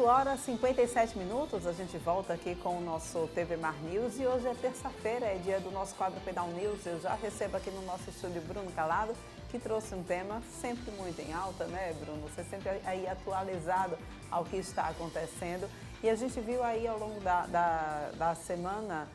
horas e 57 minutos, a gente volta aqui com o nosso TV Mar News e hoje é terça-feira, é dia do nosso quadro Penal News. Eu já recebo aqui no nosso estúdio Bruno Calado, que trouxe um tema sempre muito em alta, né, Bruno? Você sempre aí atualizado ao que está acontecendo. E a gente viu aí ao longo da semana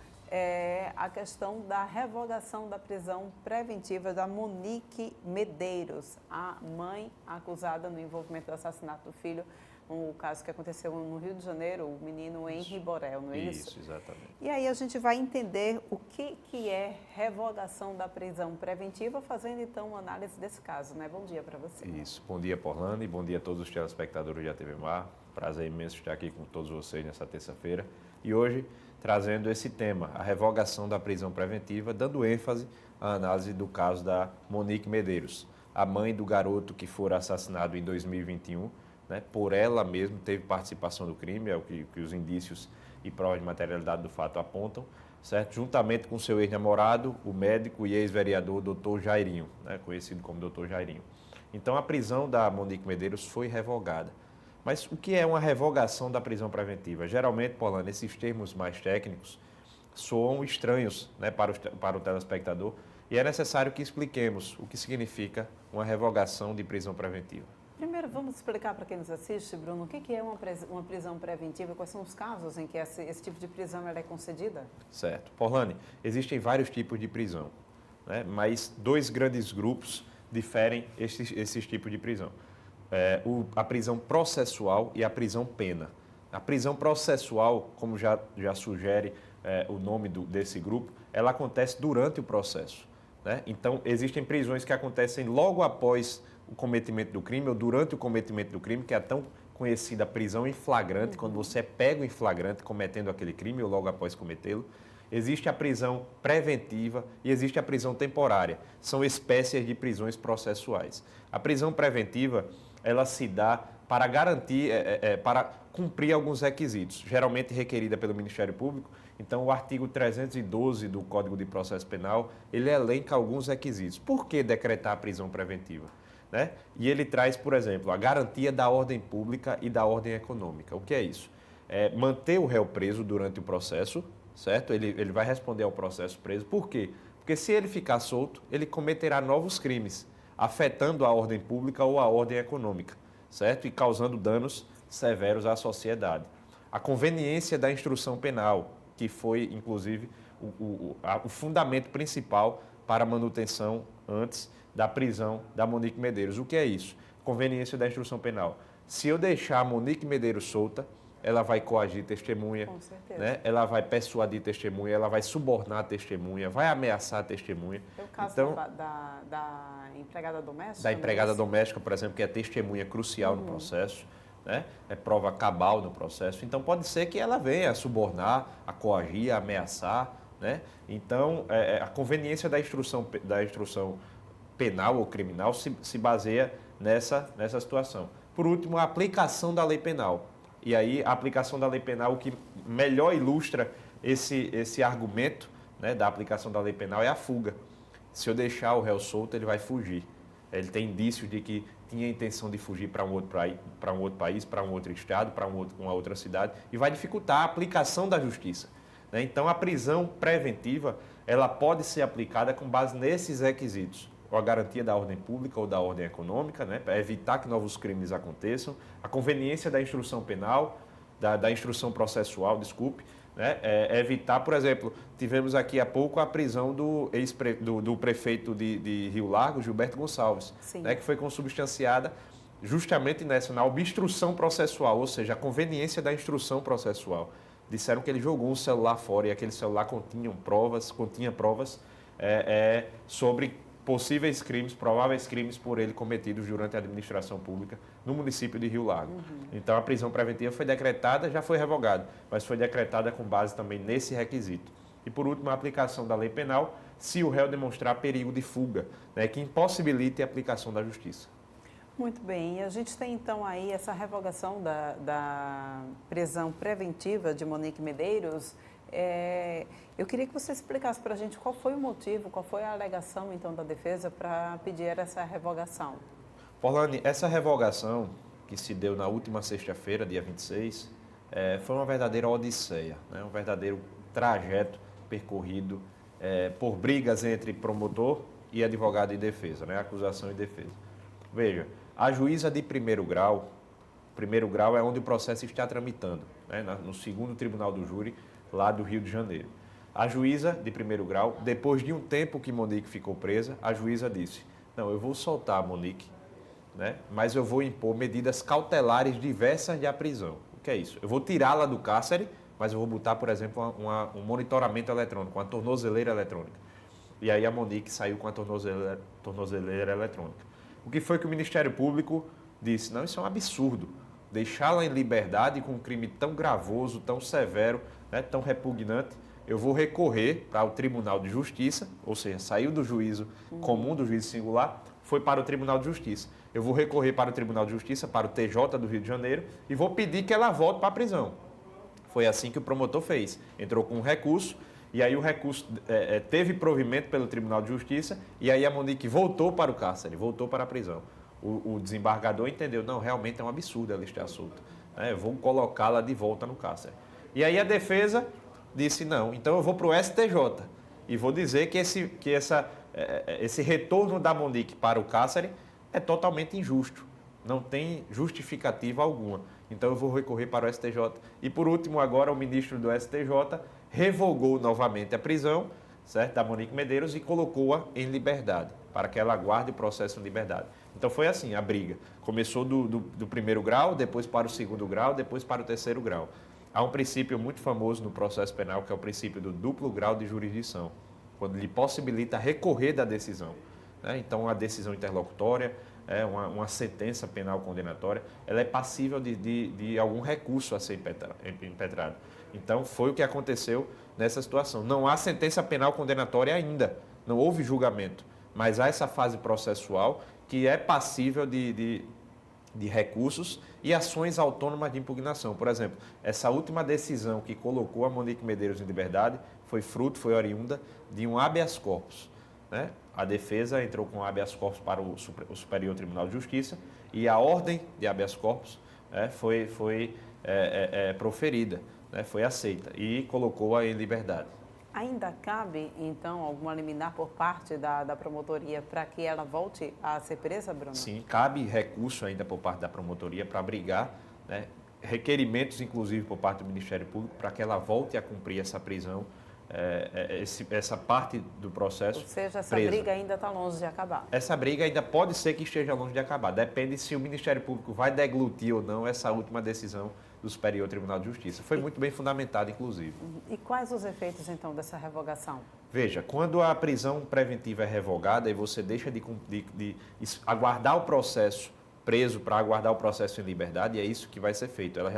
a questão da revogação da prisão preventiva da Monique Medeiros, a mãe acusada no envolvimento do assassinato do filho, um caso que aconteceu no Rio de Janeiro, o menino Henri Borel, não é isso? Isso, exatamente. E aí a gente vai entender o que é revogação da prisão preventiva, fazendo então uma análise desse caso, né? Bom dia para você. Isso, bom dia, Porlane, e bom dia a todos os telespectadores da TV Mar. Prazer imenso estar aqui com todos vocês nessa terça-feira. E hoje, trazendo esse tema, a revogação da prisão preventiva, dando ênfase à análise do caso da Monique Medeiros, a mãe do garoto que fora assassinado em 2021, né, por ela mesma teve participação do crime, é o que os indícios e provas de materialidade do fato apontam, certo? Juntamente com seu ex-namorado, o médico e ex-vereador Dr. Jairinho, né, conhecido como Dr. Jairinho. Então, a prisão da Monique Medeiros foi revogada. Mas o que é uma revogação da prisão preventiva? Geralmente, Polano, esses termos mais técnicos soam estranhos, né, para o telespectador e é necessário que expliquemos o que significa uma revogação de prisão preventiva. Primeiro, vamos explicar para quem nos assiste, Bruno, o que é uma prisão preventiva, quais são os casos em que esse tipo de prisão ela é concedida? Certo. Porlane, existem vários tipos de prisão, né? Mas dois grandes grupos diferem esses tipos de prisão. A prisão processual e a prisão pena. A prisão processual, como já sugere o nome desse grupo, ela acontece durante o processo, né? Então, existem prisões que acontecem logo após o cometimento do crime ou durante o cometimento do crime, que é a tão conhecida prisão em flagrante, quando você é pego em flagrante cometendo aquele crime ou logo após cometê-lo. Existe a prisão preventiva e existe a prisão temporária. São espécies de prisões processuais. A prisão preventiva, ela se dá para garantir, para cumprir alguns requisitos, geralmente requerida pelo Ministério Público. Então, o artigo 312 do Código de Processo Penal, ele elenca alguns requisitos. Por que decretar a prisão preventiva? Né? E ele traz, por exemplo, a garantia da ordem pública e da ordem econômica. O que é isso? Manter o réu preso durante o processo, certo? Ele vai responder ao processo preso. Por quê? Porque se ele ficar solto, ele cometerá novos crimes, afetando a ordem pública ou a ordem econômica, certo? E causando danos severos à sociedade. A conveniência da instrução penal, que foi, inclusive, o fundamento principal para a manutenção antes da prisão da Monique Medeiros. O que é isso? Conveniência da instrução penal. Se eu deixar a Monique Medeiros solta, ela vai coagir testemunha, com certeza, né? Ela vai persuadir testemunha, ela vai subornar a testemunha, vai ameaçar a testemunha. É o caso então, da empregada doméstica? Da empregada doméstica, por exemplo, que é testemunha crucial no processo, né? É prova cabal no processo. Então, pode ser que ela venha a subornar, a coagir, a ameaçar, né? Então, a conveniência da instrução penal ou criminal se baseia nessa situação. Por último, a aplicação da lei penal. E aí, a aplicação da lei penal, o que melhor ilustra esse argumento, né, da aplicação da lei penal é a fuga. Se eu deixar o réu solto, ele vai fugir. Ele tem indícios de que tinha intenção de fugir para um outro país, para um outro estado, para uma outra cidade, e vai dificultar a aplicação da justiça, né? Então, a prisão preventiva, ela pode ser aplicada com base nesses requisitos. A garantia da ordem pública ou da ordem econômica, né, para evitar que novos crimes aconteçam, a conveniência da instrução penal, da instrução processual, né, evitar, por exemplo, tivemos aqui há pouco a prisão do prefeito de Rio Largo, Gilberto Gonçalves, né, que foi consubstanciada justamente na obstrução processual, ou seja, a conveniência da instrução processual. Disseram que ele jogou um celular fora e aquele celular continha provas sobre possíveis crimes, prováveis crimes por ele cometidos durante a administração pública no município de Rio Largo. Então, a prisão preventiva foi decretada, já foi revogada, mas foi decretada com base também nesse requisito. E, por último, a aplicação da lei penal, se o réu demonstrar perigo de fuga, né, que impossibilite a aplicação da justiça. Muito bem, e a gente tem então aí essa revogação da prisão preventiva de Monique Medeiros. Eu queria que você explicasse para a gente qual foi o motivo, qual foi a alegação então da defesa para pedir essa revogação. Porlane, essa revogação que se deu na última sexta-feira, dia 26, foi uma verdadeira odisseia, né? Um verdadeiro trajeto percorrido por brigas entre promotor e advogado de defesa, né? Acusação e defesa. Veja, a juíza de primeiro grau é onde o processo está tramitando, né? No segundo tribunal do júri, lá do Rio de Janeiro. A juíza de primeiro grau, depois de um tempo que Monique ficou presa, a juíza disse, não, eu vou soltar a Monique, né? Mas eu vou impor medidas cautelares diversas de prisão. O que é isso? Eu vou tirá-la do cárcere, mas eu vou botar, por exemplo, um monitoramento eletrônico, uma tornozeleira eletrônica. E aí a Monique saiu com a tornozeleira eletrônica. O que foi que o Ministério Público disse? Não, isso é um absurdo. Deixá-la em liberdade com um crime tão gravoso, tão severo, né, tão repugnante, eu vou recorrer para o Tribunal de Justiça, ou seja, saiu do juízo comum, do juízo singular, foi para o Tribunal de Justiça. Eu vou recorrer para o Tribunal de Justiça, para o TJ do Rio de Janeiro, e vou pedir que ela volte para a prisão. Foi assim que o promotor fez. Entrou com um recurso, e aí o recurso teve provimento pelo Tribunal de Justiça, e aí a Monique voltou para o cárcere, voltou para a prisão. O desembargador entendeu, não, realmente é um absurdo ela estar solta. Eu vou colocá-la de volta no cárcere. E aí a defesa disse, não, então eu vou para o STJ e vou dizer que esse retorno da Monique para o cárcere é totalmente injusto, não tem justificativa alguma. Então eu vou recorrer para o STJ. E por último, agora o ministro do STJ revogou novamente a prisão, certo, da Monique Medeiros e colocou-a em liberdade, para que ela aguarde o processo em liberdade. Então foi assim a briga. Começou do primeiro grau, depois para o segundo grau, depois para o terceiro grau. Há um princípio muito famoso no processo penal, que é o princípio do duplo grau de jurisdição, quando lhe possibilita recorrer da decisão, né? Então, a decisão interlocutória, uma sentença penal condenatória, ela é passível de algum recurso a ser impetrado. Então, foi o que aconteceu nessa situação. Não há sentença penal condenatória ainda, não houve julgamento, mas há essa fase processual que é passível de recursos e ações autônomas de impugnação. Por exemplo, essa última decisão que colocou a Monique Medeiros em liberdade foi oriunda de um habeas corpus, né? A defesa entrou com habeas corpus para o Superior Tribunal de Justiça e a ordem de habeas corpus foi proferida, né? Foi aceita e colocou-a em liberdade. Ainda cabe, então, alguma liminar por parte da promotoria para que ela volte a ser presa, Bruno? Sim, cabe recurso ainda por parte da promotoria para abrigar, né, requerimentos, inclusive, por parte do Ministério Público, para que ela volte a cumprir essa prisão, essa parte do processo. Ou seja, essa presa. Briga ainda está longe de acabar. Essa briga ainda pode ser que esteja longe de acabar. Depende se o Ministério Público vai deglutir ou não essa última decisão do Superior Tribunal de Justiça. Foi muito bem fundamentada, inclusive. E quais os efeitos, então, dessa revogação? Veja, quando a prisão preventiva é revogada e você deixa de aguardar o processo preso para aguardar o processo em liberdade, é isso que vai ser feito. Ela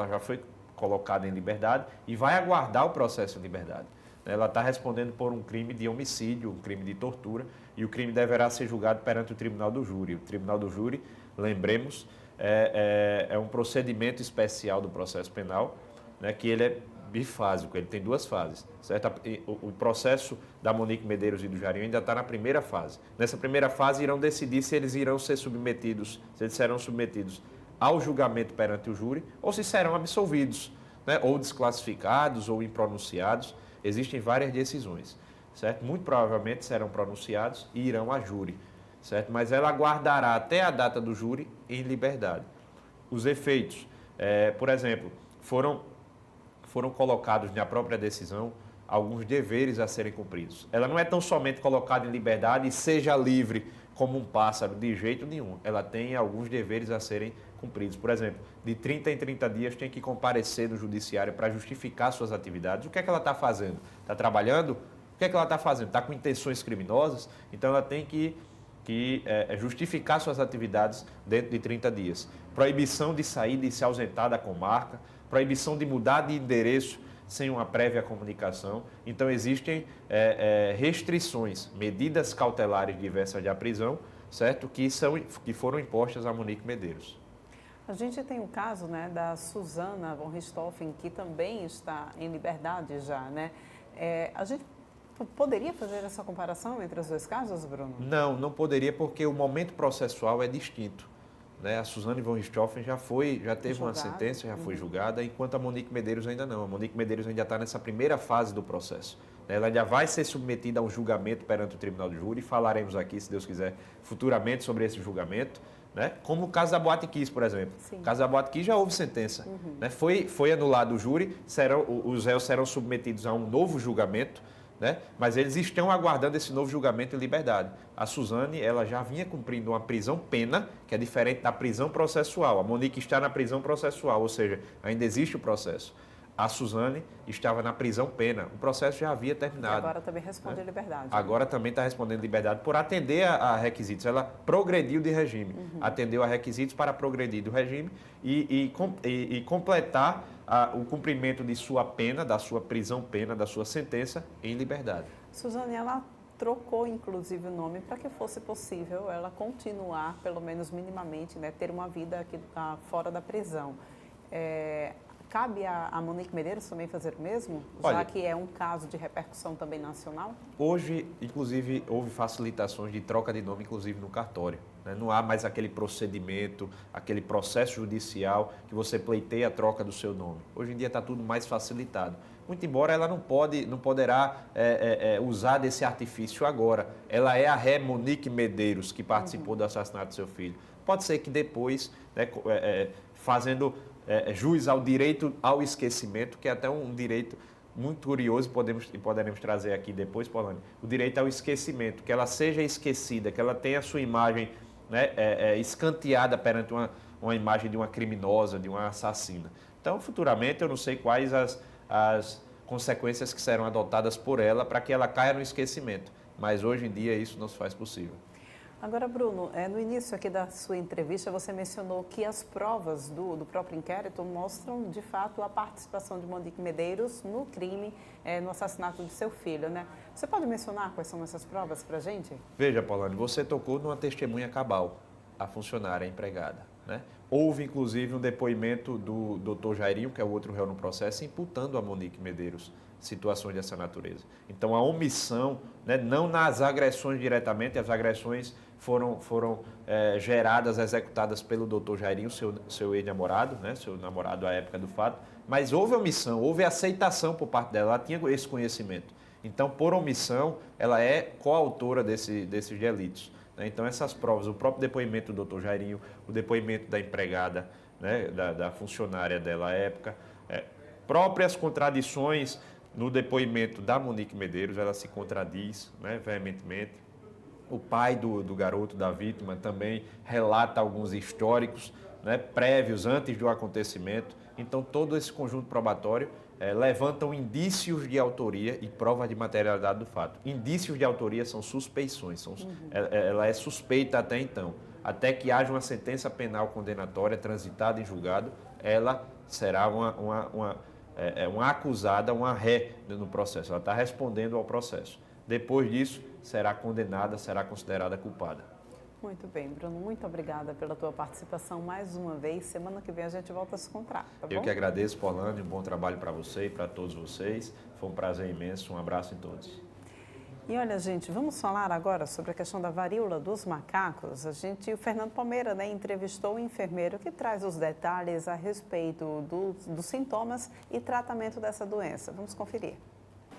já foi colocada em liberdade e vai aguardar o processo em liberdade. Ela está respondendo por um crime de homicídio, um crime de tortura, e o crime deverá ser julgado perante o Tribunal do Júri. O Tribunal do Júri, lembremos, é um procedimento especial do processo penal, né, que ele é bifásico, ele tem duas fases, certo? O processo da Monique Medeiros e do Jarinho ainda está na primeira fase. Nessa primeira fase irão decidir se eles serão submetidos ao julgamento perante o júri ou se serão absolvidos, né, ou desclassificados ou impronunciados. Existem várias decisões, certo? Muito provavelmente serão pronunciados e irão a júri, certo? Mas ela aguardará até a data do júri em liberdade. Os efeitos, por exemplo, foram colocados na própria decisão alguns deveres a serem cumpridos. Ela não é tão somente colocada em liberdade e seja livre como um pássaro, de jeito nenhum. Ela tem alguns deveres a serem cumpridos. Por exemplo, de 30 em 30 dias tem que comparecer no judiciário para justificar suas atividades. O que é que ela está fazendo? Está trabalhando? O que é que ela está fazendo? Está com intenções criminosas? Então ela tem que justificar suas atividades dentro de 30 dias. Proibição de sair, de se ausentar da comarca, proibição de mudar de endereço sem uma prévia comunicação. Então, existem restrições, medidas cautelares diversas de prisão, certo? Que foram impostas a Monique Medeiros. A gente tem o caso, né, da Suzana von Richthofen, que também está em liberdade já, né? A gente poderia fazer essa comparação entre os dois casos, Bruno? Não poderia, porque o momento processual é distinto. né? A Suzane von Richthofen já teve uma sentença, já foi julgada, enquanto a Monique Medeiros ainda não. A Monique Medeiros ainda está nessa primeira fase do processo. Ela ainda vai ser submetida a um julgamento perante o Tribunal do Júri. Falaremos aqui, se Deus quiser, futuramente sobre esse julgamento. Né? Como o caso da Boate Kiss, por exemplo. Sim. No caso da Boate Kiss já houve sentença. Né? Foi anulado o júri, os réus serão submetidos a um novo julgamento, né? Mas eles estão aguardando esse novo julgamento em liberdade. A Suzane, ela já vinha cumprindo uma prisão-pena, que é diferente da prisão processual. A Monique está na prisão processual, ou seja, ainda existe o processo. A Suzane estava na prisão-pena, o processo já havia terminado. E agora também responde em liberdade. Agora também está respondendo em liberdade por atender a requisitos. Ela progrediu de regime, atendeu a requisitos para progredir do regime e completar o cumprimento de sua pena, da sua prisão-pena, da sua sentença em liberdade. Suzane, ela trocou inclusive o nome para que fosse possível ela continuar, pelo menos minimamente, né, ter uma vida aqui fora da prisão. Cabe a Monique Medeiros também fazer o mesmo? Olha, já que é um caso de repercussão também nacional? Hoje, inclusive, houve facilitações de troca de nome, inclusive no cartório. Né? Não há mais aquele procedimento, aquele processo judicial que você pleiteia a troca do seu nome. Hoje em dia está tudo mais facilitado. Muito embora ela não poderá usar desse artifício agora. Ela é a ré Monique Medeiros, que participou do assassinato do seu filho. Pode ser que depois, né, fazendo jus ao direito ao esquecimento, que é até um direito muito curioso e poderemos trazer aqui depois, Polani, o direito ao esquecimento, que ela seja esquecida, que ela tenha a sua imagem, né, escanteada perante uma imagem de uma criminosa, de uma assassina. Então, futuramente, eu não sei quais as consequências que serão adotadas por ela para que ela caia no esquecimento, mas hoje em dia isso não se faz possível. Agora, Bruno, no início aqui da sua entrevista, você mencionou que as provas do próprio inquérito mostram, de fato, a participação de Monique Medeiros no crime, no assassinato de seu filho, né? Você pode mencionar quais são essas provas para a gente? Veja, Polani, você tocou numa testemunha cabal, a funcionária, a empregada, né? Houve, inclusive, um depoimento do Dr. Jairinho, que é o outro réu no processo, imputando a Monique Medeiros situações dessa natureza. Então, a omissão, né, não nas agressões diretamente, as agressões foram geradas, executadas pelo Dr. Jairinho, seu ex-namorado, né, seu namorado à época do fato, mas houve omissão, houve aceitação por parte dela, ela tinha esse conhecimento. Então, por omissão, ela é coautora desses delitos. Né? Então, essas provas, o próprio depoimento do Dr. Jairinho, o depoimento da empregada, né, da funcionária dela à época, próprias contradições no depoimento da Monique Medeiros, ela se contradiz, né, veementemente. O pai do garoto, da vítima, também relata alguns históricos, né, prévios, antes do acontecimento. Então, todo esse conjunto probatório levantam indícios de autoria e prova de materialidade do fato. Indícios de autoria são suspeições, ela é suspeita até então. Até que haja uma sentença penal condenatória transitada em julgado, ela será uma acusada, uma ré no processo. Ela está respondendo ao processo. Depois disso, será condenada, será considerada culpada. Muito bem, Bruno. Muito obrigada pela tua participação mais uma vez. Semana que vem a gente volta a se encontrar, tá bom? Eu que agradeço, Polani. Um bom trabalho para você e para todos vocês. Foi um prazer imenso. Um abraço em todos. E olha, gente, vamos falar agora sobre a questão da varíola dos macacos. O Fernando Palmeira, né, entrevistou o enfermeiro que traz os detalhes a respeito dos sintomas e tratamento dessa doença. Vamos conferir.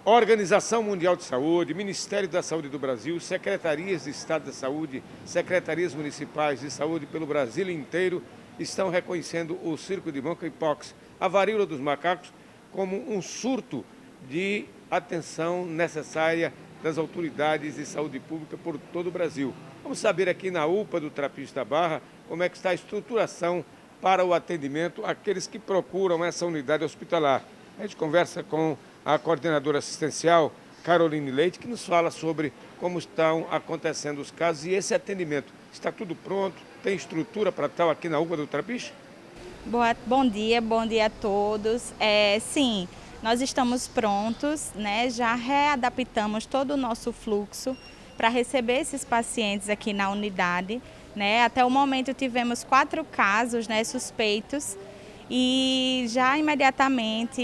Organização Mundial de Saúde, Ministério da Saúde do Brasil, Secretarias de Estado da Saúde, Secretarias Municipais de Saúde pelo Brasil inteiro estão reconhecendo o circo de monkeypox, a varíola dos macacos, como um surto de atenção necessária das autoridades de saúde pública por todo o Brasil. Vamos saber aqui na UPA do Trapiche da Barra como é que está a estruturação para o atendimento àqueles que procuram essa unidade hospitalar. A gente conversa com a coordenadora assistencial, Caroline Leite, que nos fala sobre como estão acontecendo os casos e esse atendimento. Está tudo pronto? Tem estrutura para tal aqui na UPA do Trapiche? Bom dia a todos. Sim, nós estamos prontos, né? Já readaptamos todo o nosso fluxo para receber esses pacientes aqui na unidade. Né? Até o momento tivemos 4 casos, né, suspeitos. E já imediatamente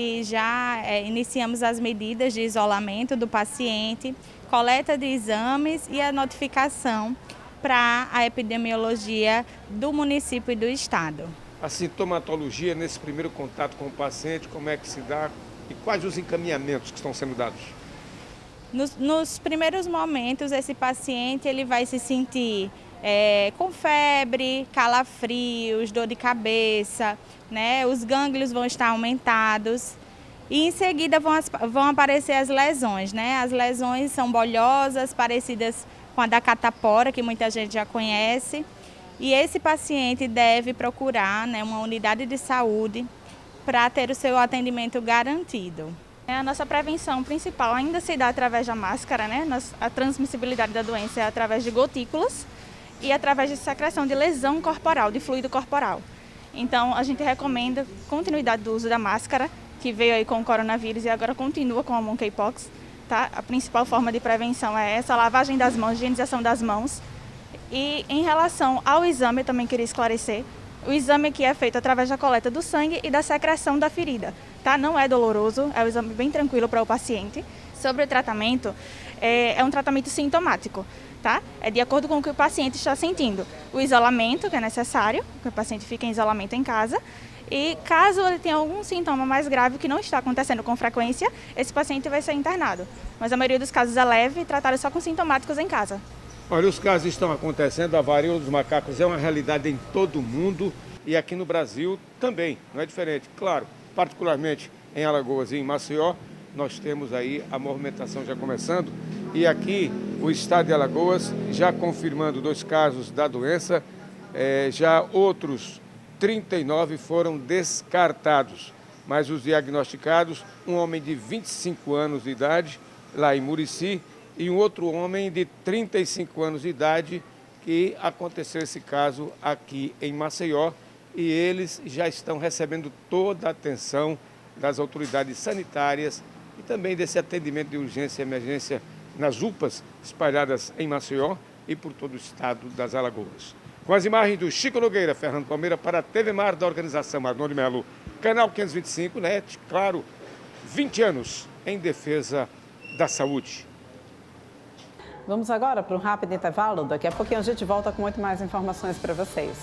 iniciamos as medidas de isolamento do paciente, coleta de exames e a notificação para a epidemiologia do município e do estado. A sintomatologia nesse primeiro contato com o paciente, como é que se dá e quais os encaminhamentos que estão sendo dados? Nos primeiros momentos, esse paciente ele vai se sentir com febre, calafrios, dor de cabeça, né? Os gânglios vão estar aumentados e em seguida vão aparecer as lesões, né? As lesões são bolhosas, parecidas com a da catapora, que muita gente já conhece. E esse paciente deve procurar, né, uma unidade de saúde para ter o seu atendimento garantido. A nossa prevenção principal ainda se dá através da máscara, né? A transmissibilidade da doença é através de gotículas e através de secreção de lesão corporal, de fluido corporal. Então, a gente recomenda continuidade do uso da máscara, que veio aí com o coronavírus e agora continua com a monkeypox. Tá? A principal forma de prevenção é essa, lavagem das mãos, higienização das mãos. E em relação ao exame, eu também queria esclarecer, o exame aqui é feito através da coleta do sangue e da secreção da ferida. Tá? Não é doloroso, é um exame bem tranquilo para o paciente. Sobre o tratamento, é um tratamento sintomático. Tá? É de acordo com o que o paciente está sentindo. O isolamento, que é necessário, que o paciente fique em isolamento em casa. E caso ele tenha algum sintoma mais grave que não está acontecendo com frequência, esse paciente vai ser internado. Mas a maioria dos casos é leve e tratado só com sintomáticos em casa. Olha, os casos estão acontecendo, a varíola dos macacos é uma realidade em todo o mundo e aqui no Brasil também, não é diferente. Claro, particularmente em Alagoas e em Maceió, nós temos aí a movimentação já começando e aqui o estado de Alagoas já confirmando 2 casos da doença, já outros 39 foram descartados, mas os diagnosticados, um homem de 25 anos de idade, lá em Murici, e um outro homem de 35 anos de idade, que aconteceu esse caso aqui em Maceió, e eles já estão recebendo toda a atenção das autoridades sanitárias e também desse atendimento de urgência e emergência nas UPAs espalhadas em Maceió e por todo o estado das Alagoas. Com as imagens do Chico Nogueira, Fernando Palmeira, para a TV Mar da organização Arnoldo Melo, canal 525, NET, claro, 20 anos em defesa da saúde. Vamos agora para um rápido intervalo. Daqui a pouquinho a gente volta com muito mais informações para vocês.